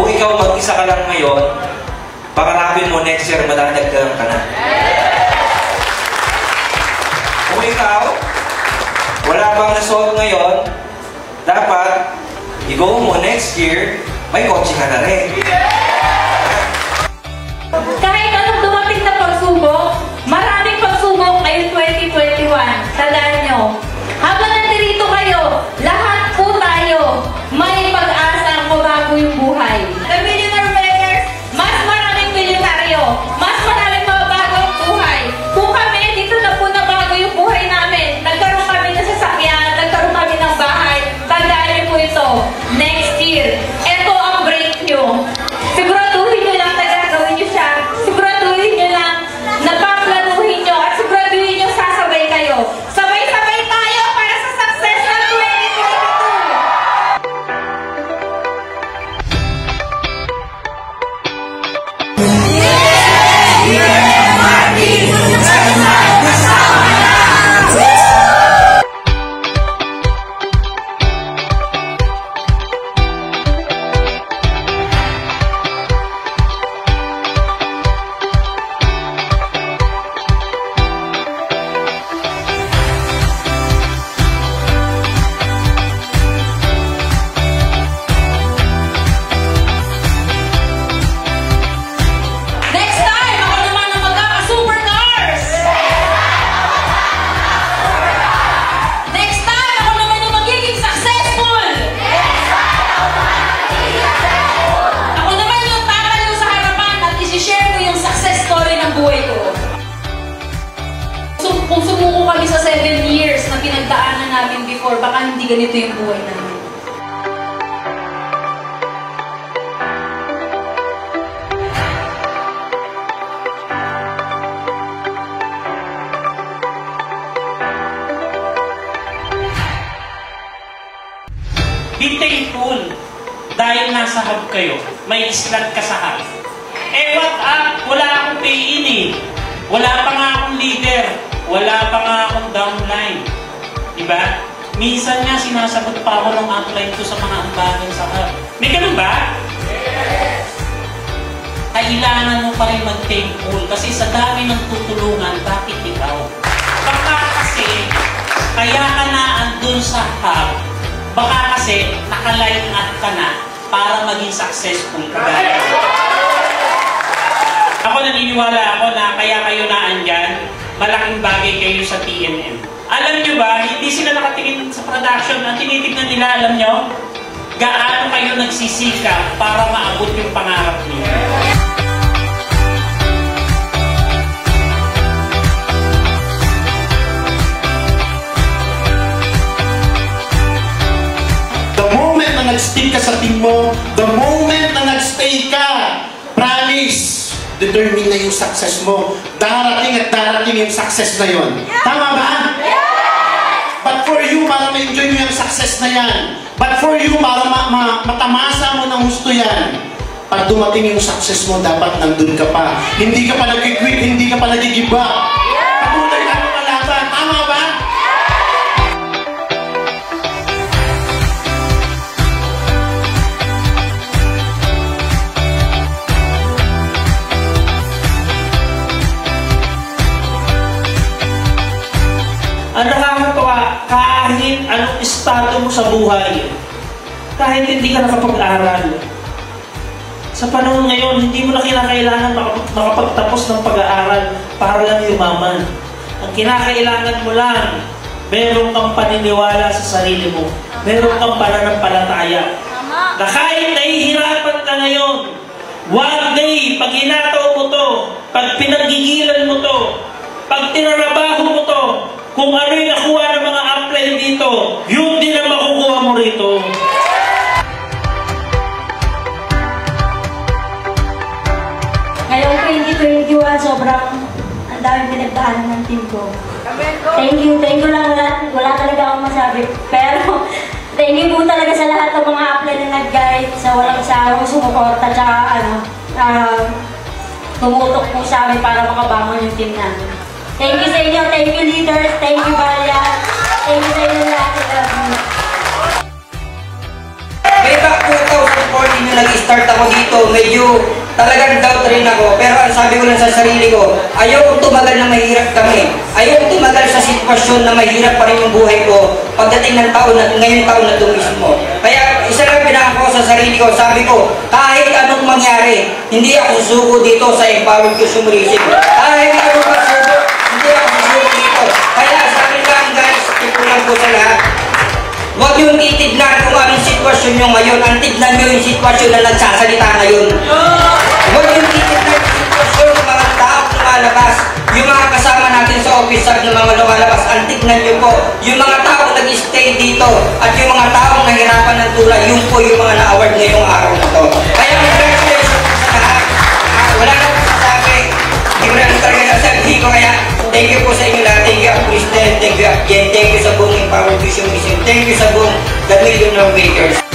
Kung ikaw mag-isa ka lang ngayon, pangarapin mo next year madadagdagan ka na. Kung ikaw, wala pang resolve ngayon, dapat i-go mo next year, may kotse ka na rin. Kahit anong dumating na pagsubok, maraming pagsubok ngayong 2021. Tandaan nyo, habang nandito kayo, lahat po tayo may pag-asang mabago yung buhay. The Millionaire Makers, mas maraming milyonaryo, mas maraming mabago ang buhay. Kung kami, dito na po nabago yung buhay namin. Nagkaroon kami ng sasakyan, nagkaroon kami ng bahay. Tandaan nyo po ito, next year. Ito ang break nyo. Siguraduhin nyo lang na gagawin nyo siya. Siguraduhin nyo lang na paplanuhin nyo at siguraduhin nyo sasabay kayo. Sabay-sabay tayo para sa success ng 7 years na pinagdaanan namin before, baka hindi ganito yung buhay namin. Be thankful dahil nasa hub kayo, may islat ka sa hub. Eh what up? Wala akong pay-in eh. Wala pa nga akong leader. Wala pa nga akong downline. Diba? Minsan nga sinasagot pa ako ng upline ko sa mga ambagan sa hub. May ganun ba? Yes! Kailangan mo pa rin mag-thankful kasi sa dami ng tutulungan, bakit ikaw? Baka kasi, kaya ka na andun sa hub. Baka kasi, naka-line up ka na para maging successful ka. Ako naniniwala ako na kaya kayo na andyan, malaking bagay kayo sa TNM. Alam nyo ba, hindi sila nakatingin sa production. Ang tinitignan nila, alam nyo, gaano kayo nagsisika para maabot yung pangarap niyo. The moment na nag-stick ka sa team mo, the moment na nag-stay ka, promise, determine na yung success mo. Darating at darating yung success na yun. Yeah. Tama ba? Yeah. But for you, para ma-enjoy mo yung success na yan. But for you, para matamasa mo ng gusto yan. Pag dumating yung success mo, dapat nandun ka pa. Hindi ka pa nag-quit, hindi ka pa nag-give up. Patuloy ka mo kalaban. Tama ba? Ang nakakatawa, kahit anong estado mo sa buhay, kahit hindi ka nakapag-aral, sa panahon ngayon, hindi mo na kinakailangan makapagtapos ng pag-aaral para lang yumaman. Ang kinakailangan mo lang, meron kang paniniwala sa sarili mo, meron kang pananampalataya. Na kahit nahihirapan ka ngayon, one day, pag hinataw mo to, pag pinagigilan mo to, pag tinarabaho mo to, kung ano yung nakuha ng mga upline dito, yun din ang makukuha mo rito. Ngayong 2021, sobrang ang daming pinagdaanan ng team ko. Thank you lang lahat. Wala talaga akong masabi. Pero, thank you po talaga sa lahat ng mga upline na nag-guide, sa walang sawang sumuporta, tsaka tumutok po sa amin para makabangon yung team namin. Thank you sa inyo, thank you leaders, thank you Balia, thank you sa inyo lahat. Way back 2000 2014 yung nag-start ako dito, medyo talagang doubt rin ako. Pero ang sabi ko lang sa sarili ko, ayaw tumagal na mahirap kami. Ayaw tumagal sa sitwasyon na mahirap pa rin yung buhay ko pagdating ng taon na, ngayong taon na ito mismo. Kaya isa lang pinaka ko sa sarili ko, sabi ko, kahit anong mangyari, hindi ako susuko dito sa Empowered Consumerism. Kahit anong pagsuko, hindi ako susuko dito. Kaya sa akin lang guys, ipunan ko sa lahat. Huwag niyong titignan kung anong sitwasyon nyo ngayon. Ang tignan nyo yung sitwasyon na nagsasalita ngayon. Huwag niyong titignan yung sitwasyon ng mga tao lumalabas. Yung mga kasama natin sa office staff ng mga lumalabas. Ang tignan nyo po, yung mga tao nag-stay dito at yung mga taong nahirapan ng tulay, yun po yung mga na-award ngayong araw na to. Kaya congratulations po sa lahat. Wala na po sasabi. Hindi ko na talaga nasabi ko. Kaya thank you po sa inyo lahat. Thank you, Kristen. Thank you, Jen. Thank you sa buong Empowered Consumerism. Thank you sa buong The Millionaire Makers.